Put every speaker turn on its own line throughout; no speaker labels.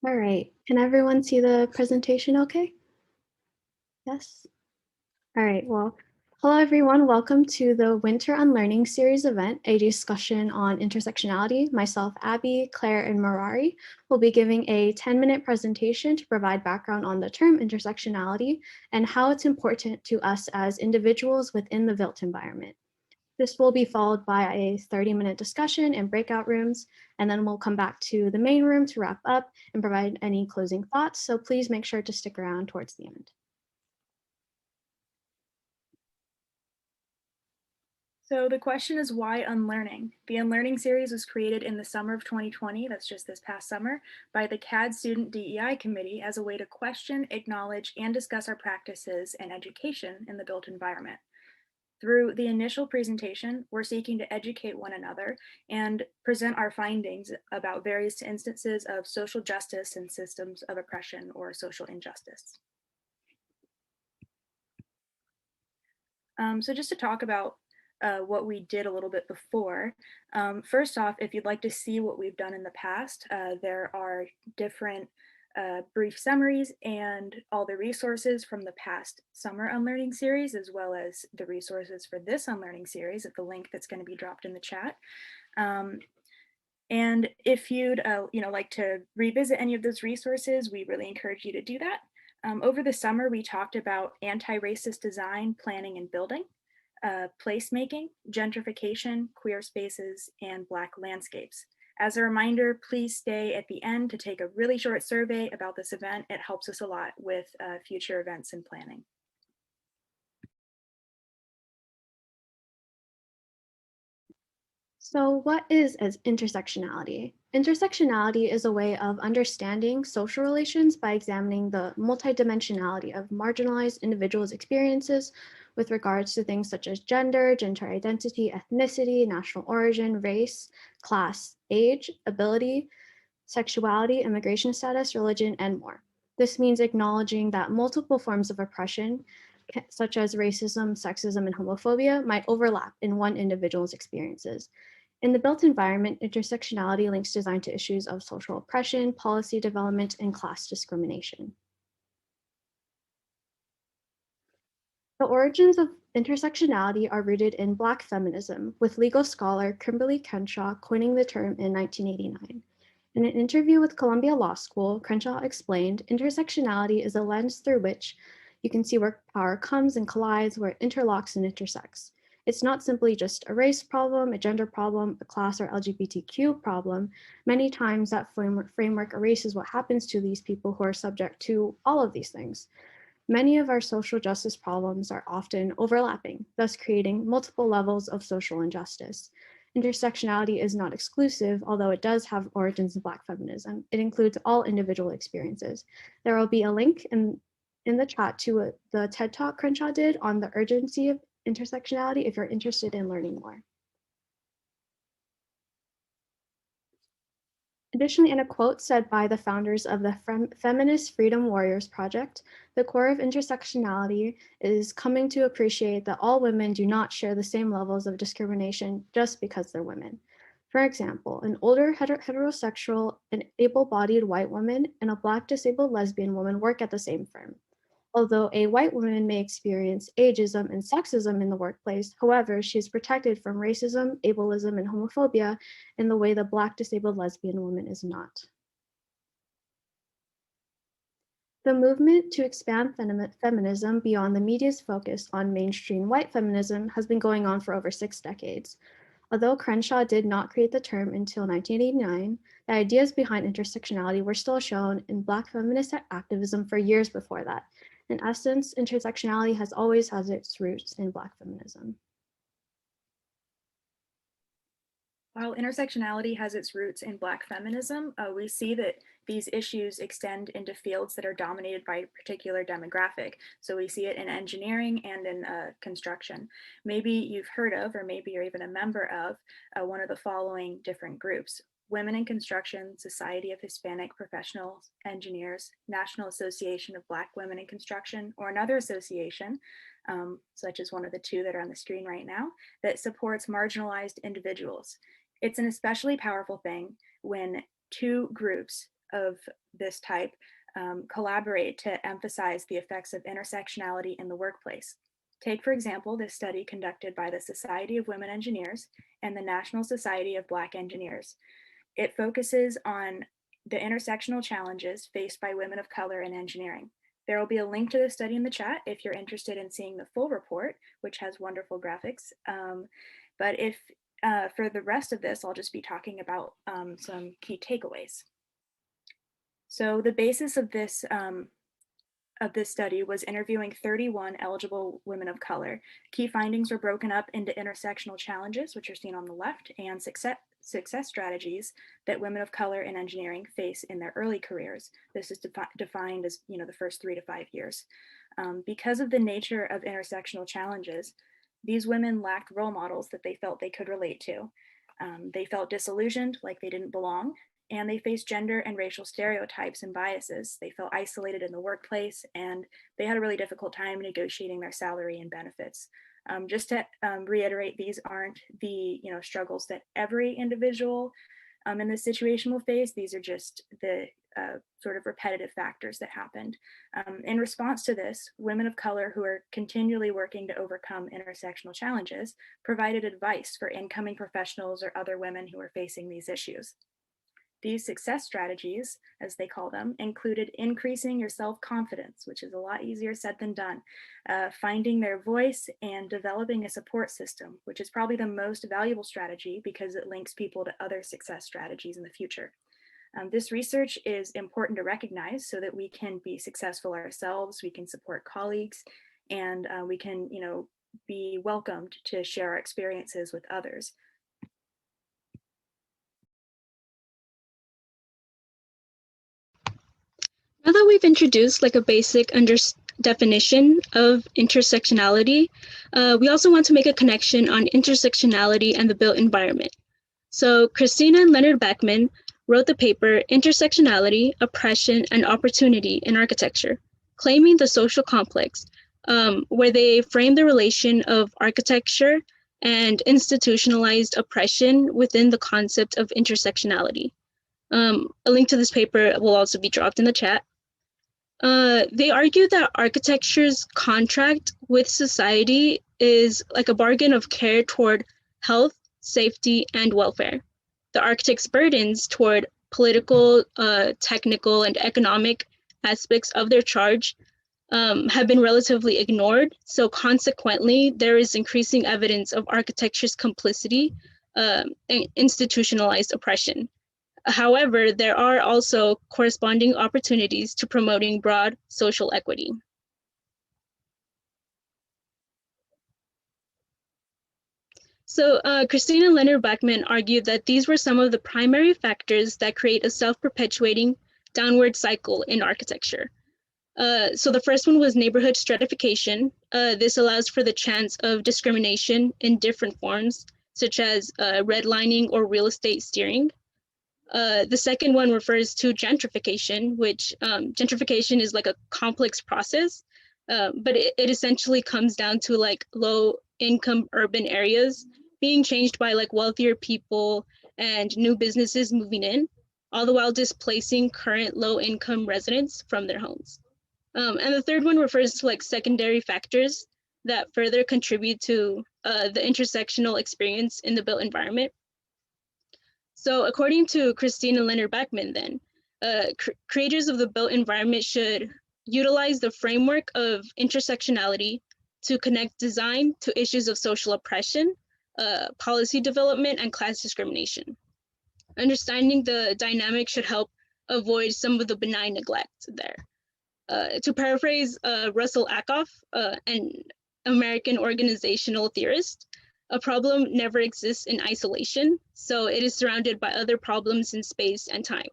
All right, can everyone see the presentation okay? Yes? All right, well, hello everyone. Welcome to the Winter Unlearning series event, a discussion on intersectionality. Myself, Abby, Claire, and Marari will be giving a 10-minute presentation to provide background on the term intersectionality and how it's important to us as individuals within the built environment. This will be followed by a 30-minute discussion in breakout rooms, and then we'll come back to the main room to wrap up and provide any closing thoughts. So please make sure to stick around towards the end.
So the question is, why Unlearning? The Unlearning series was created in the summer of 2020, that's just this past summer, by the CAD Student DEI Committee as a way to question, acknowledge, and discuss our practices and education in the built environment. Through the initial presentation, we're seeking to educate one another and present our findings about various instances of social justice and systems of oppression or social injustice. So just to talk about what we did a little bit before. First off, if you'd like to see what we've done in the past, there are different brief summaries and all the resources from the past summer Unlearning series, as well as the resources for this Unlearning series at the link that's going to be dropped in the chat. And if you'd like to revisit any of those resources, we really encourage you to do that. Over the summer, we talked about anti-racist design, planning, and building, placemaking, gentrification, queer spaces, and Black landscapes. As a reminder, please stay at the end to take a really short survey about this event. It helps us a lot with future events and planning.
So what is intersectionality? Intersectionality is a way of understanding social relations by examining the multidimensionality of marginalized individuals' experiences with regards to things such as gender, gender identity, ethnicity, national origin, race, class, age, ability, sexuality, immigration status, religion, and more. This means acknowledging that multiple forms of oppression, such as racism, sexism, and homophobia, might overlap in one individual's experiences. In the built environment, intersectionality links design to issues of social oppression, policy development, and class discrimination. The origins of intersectionality are rooted in Black feminism, with legal scholar Kimberly Crenshaw coining the term in 1989. In an interview with Columbia Law School, Crenshaw explained, intersectionality is a lens through which you can see where power comes and collides, where it interlocks and intersects. It's not simply just a race problem, a gender problem, a class or LGBTQ problem. Many times that framework erases what happens to these people who are subject to all of these things. Many of our social justice problems are often overlapping, thus creating multiple levels of social injustice. Intersectionality is not exclusive, although it does have origins in Black feminism. It includes all individual experiences. There will be a link in the chat to the TED Talk Crenshaw did on the urgency of intersectionality if you're interested in learning more. Additionally, in a quote said by the founders of the Feminist Freedom Warriors Project, the core of intersectionality is coming to appreciate that all women do not share the same levels of discrimination just because they're women. For example, an older heterosexual and able-bodied white woman and a Black disabled lesbian woman work at the same firm. Although a white woman may experience ageism and sexism in the workplace, however, she is protected from racism, ableism, and homophobia in the way the Black disabled lesbian woman is not. The movement to expand feminism beyond the media's focus on mainstream white feminism has been going on for over 6 decades. Although Crenshaw did not create the term until 1989, the ideas behind intersectionality were still shown in Black feminist activism for years before that. In essence, intersectionality has always had its roots in Black feminism.
While intersectionality has its roots in Black feminism, we see that these issues extend into fields that are dominated by a particular demographic. So we see it in engineering and in construction. Maybe you've heard of, or maybe you're even a member of, one of the following different groups: Women in Construction, Society of Hispanic Professional Engineers, National Association of Black Women in Construction, or another association, such as one of the two that are on the screen right now, that supports marginalized individuals. It's an especially powerful thing when two groups of this type collaborate to emphasize the effects of intersectionality in the workplace. Take, for example, this study conducted by the Society of Women Engineers and the National Society of Black Engineers. It focuses on the intersectional challenges faced by women of color in engineering. There will be a link to this study in the chat if you're interested in seeing the full report, which has wonderful graphics. But if for the rest of this, I'll just be talking about some key takeaways. So the basis of this study was interviewing 31 eligible women of color. Key findings were broken up into intersectional challenges, which are seen on the left, and success strategies that women of color in engineering face in their early careers. This is defined as the first 3 to 5 years. Because of the nature of intersectional challenges, these women lacked role models that they felt they could relate to. They felt disillusioned, like they didn't belong, and they faced gender and racial stereotypes and biases. They felt isolated in the workplace, and they had a really difficult time negotiating their salary and benefits. Just to reiterate, these aren't the struggles that every individual in this situation will face. These are just the sort of repetitive factors that happened. In response to this, women of color who are continually working to overcome intersectional challenges provided advice for incoming professionals or other women who are facing these issues. These success strategies, as they call them, included increasing your self-confidence, which is a lot easier said than done, finding their voice, and developing a support system, which is probably the most valuable strategy because it links people to other success strategies in the future. This research is important to recognize so that we can be successful ourselves, we can support colleagues, and we can be welcomed to share our experiences with others.
Now that we've introduced like a basic definition of intersectionality, we also want to make a connection on intersectionality and the built environment. So Christina and Leonard Bachman wrote the paper Intersectionality, Oppression, and Opportunity in Architecture, claiming the social complex, where they frame the relation of architecture and institutionalized oppression within the concept of intersectionality. A link to this paper will also be dropped in the chat. They argue that architecture's contract with society is like a bargain of care toward health, safety, and welfare. The architect's burdens toward political, technical, and economic aspects of their charge have been relatively ignored. So consequently, there is increasing evidence of architecture's complicity and institutionalized oppression. However, there are also corresponding opportunities to promoting broad social equity. So Christina and Leonard Bachman argued that these were some of the primary factors that create a self-perpetuating downward cycle in architecture. So the first one was neighborhood stratification. This allows for the chance of discrimination in different forms, such as redlining or real estate steering. The second one refers to gentrification, which gentrification is like a complex process, but it essentially comes down to like low income urban areas being changed by like wealthier people and new businesses moving in, all the while displacing current low income residents from their homes. And the third one refers to like secondary factors that further contribute to the intersectional experience in the built environment. So according to Christina Leonard Bachman, then, creators of the built environment should utilize the framework of intersectionality to connect design to issues of social oppression, policy development, and class discrimination. Understanding the dynamic should help avoid some of the benign neglect there. To paraphrase Russell Ackoff, an American organizational theorist, a problem never exists in isolation, so it is surrounded by other problems in space and time.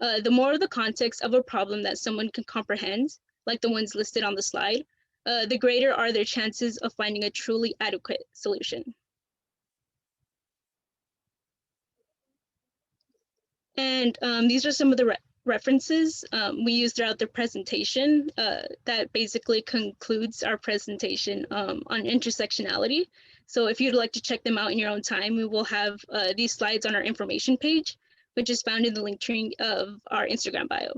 The more the context of a problem that someone can comprehend, like the ones listed on the slide, the greater are their chances of finding a truly adequate solution. And these are some of the references we use throughout the presentation that basically concludes our presentation on intersectionality. So if you'd like to check them out in your own time, we will have these slides on our information page, which is found in the link tree of our Instagram bio,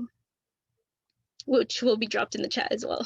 which will be dropped in the chat as well.